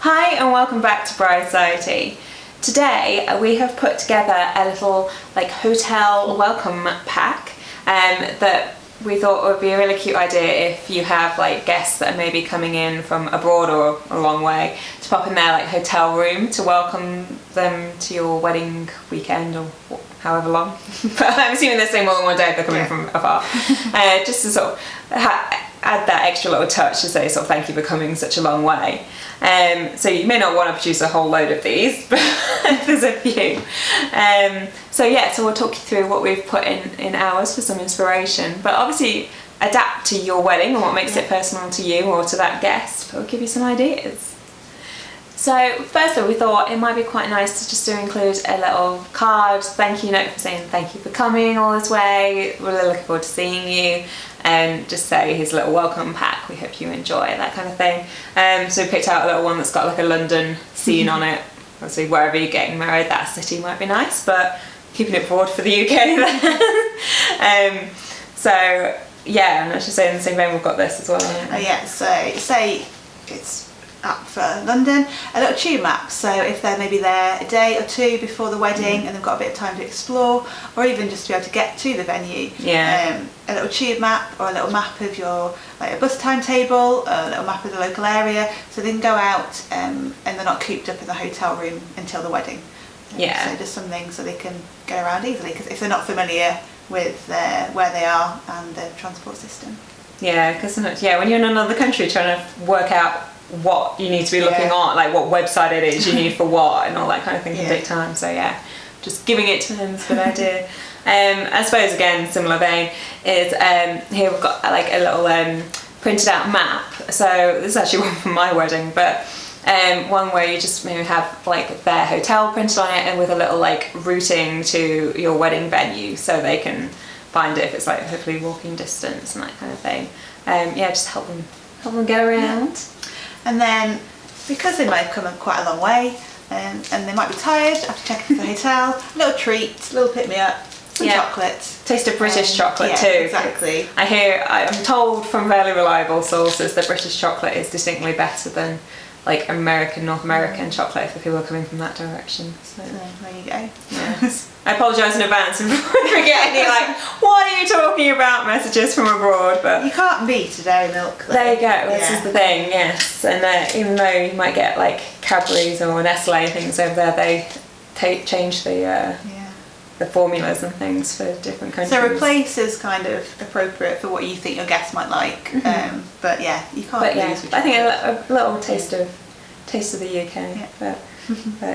Hi and welcome back to Bride Society. Today we have put together a little hotel welcome pack that we thought would be a really cute idea if you have guests that are maybe coming in from abroad or a long way, to pop in their hotel room to welcome them to your wedding weekend or however long. But I'm assuming they're staying more than one day if they're coming from afar. Just to sort of add that extra little touch to say thank you for coming such a long way. So you may not want to produce a whole load of these, but there's a few. So we'll talk you through what we've put in ours for some inspiration, but obviously adapt to your wedding and what makes it personal to you or to that guest. But we'll give you some ideas. So firstly, we thought it might be quite nice just to include a little card, thank you note for saying thank you for coming all this way, we're really looking forward to seeing you, and just say here's a little welcome pack, we hope you enjoy, that kind of thing. So we picked out a little one that's got a London scene on it. Obviously wherever you're getting married, that city might be nice, but keeping it broad for the UK then. And I should say in the same vein we've got this as well. So say it's up for London, a little tube map, so if they're maybe there a day or two before the wedding and they've got a bit of time to explore, or even just to be able to get to the venue, a little tube map or a little map of your a bus timetable, a little map of the local area, so they can go out and they're not cooped up in the hotel room until the wedding. So just something so they can get around easily, because if they're not familiar with where they are and the transport system. Because when you're in another country trying to work out what you need to be looking on, what website it is you need for what and all that kind of thing can take time. So just giving it to them is a good idea. I suppose again, similar vein is here we've got a little printed out map. So this is actually one from my wedding, but one where you just maybe have their hotel printed on it and with a little routing to your wedding venue, so they can find it if it's hopefully walking distance and that kind of thing. Just help them get around. And then, because they might have come quite a long way, and they might be tired after checking into the hotel, a little treat, a little pick-me-up, some chocolate. Taste of British chocolate too. Exactly. I'm told from fairly reliable sources that British chocolate is distinctly better than North American chocolate if people are coming from that direction. So there you go. Yes. I apologise in advance if I forget any what are you talking about messages from abroad, but you can't beat a dairy milk though. There you go, this is the thing, yes. And even though you might get Cadbury's or Nestle things over there, they change the formulas and things for different countries. So replace is kind of appropriate for what you think your guests might like. But you can't lose. I think a little taste of the UK. But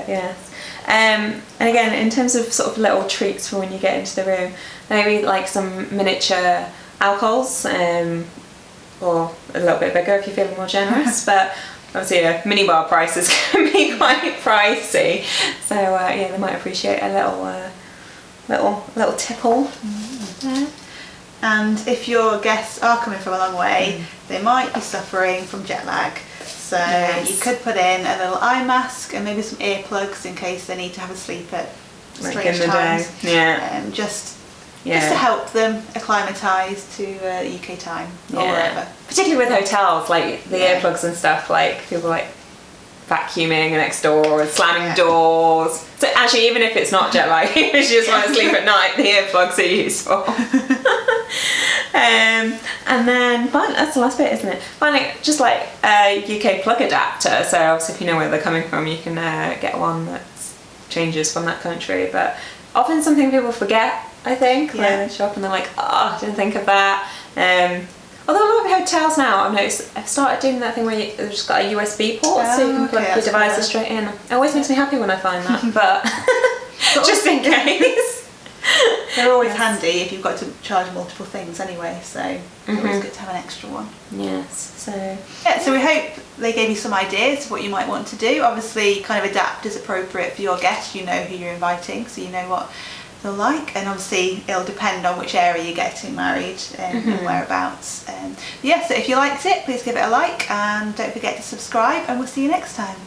yes. And again, in terms of sort of little treats for when you get into the room, maybe some miniature alcohols, or a little bit bigger if you're feeling more generous. But obviously, minibar prices can be quite pricey, so they might appreciate a little tipple. And if your guests are coming from a long way, they might be suffering from jet lag. So you could put in a little eye mask and maybe some earplugs in case they need to have a sleep at strange times. Just to help them acclimatise to UK time or wherever. Particularly with hotels, the earplugs and stuff, people vacuuming next door and slamming doors. So actually, even if it's not jet lag, if you just want to sleep at night, the earplugs are useful. And then finally, that's the last bit, isn't it? Finally, just a UK plug adapter. So obviously, if you know where they're coming from, you can get one that changes from that country. But often something people forget, I think. When they show up and they're like, oh, I didn't think of that. Although a lot of hotels now, I've noticed, have started doing that thing where they've just got a USB port, so you can plug your devices straight in. It always makes me happy when I find that, but just in case. They're always handy if you've got to charge multiple things anyway, so it's always good to have an extra one. Yes, so we hope they gave you some ideas of what you might want to do. Obviously, kind of adapt as appropriate for your guests. You know who you're inviting, so you know what they'll like, and obviously it'll depend on which area you're getting married and whereabouts. So if you liked it, please give it a like and don't forget to subscribe, and we'll see you next time.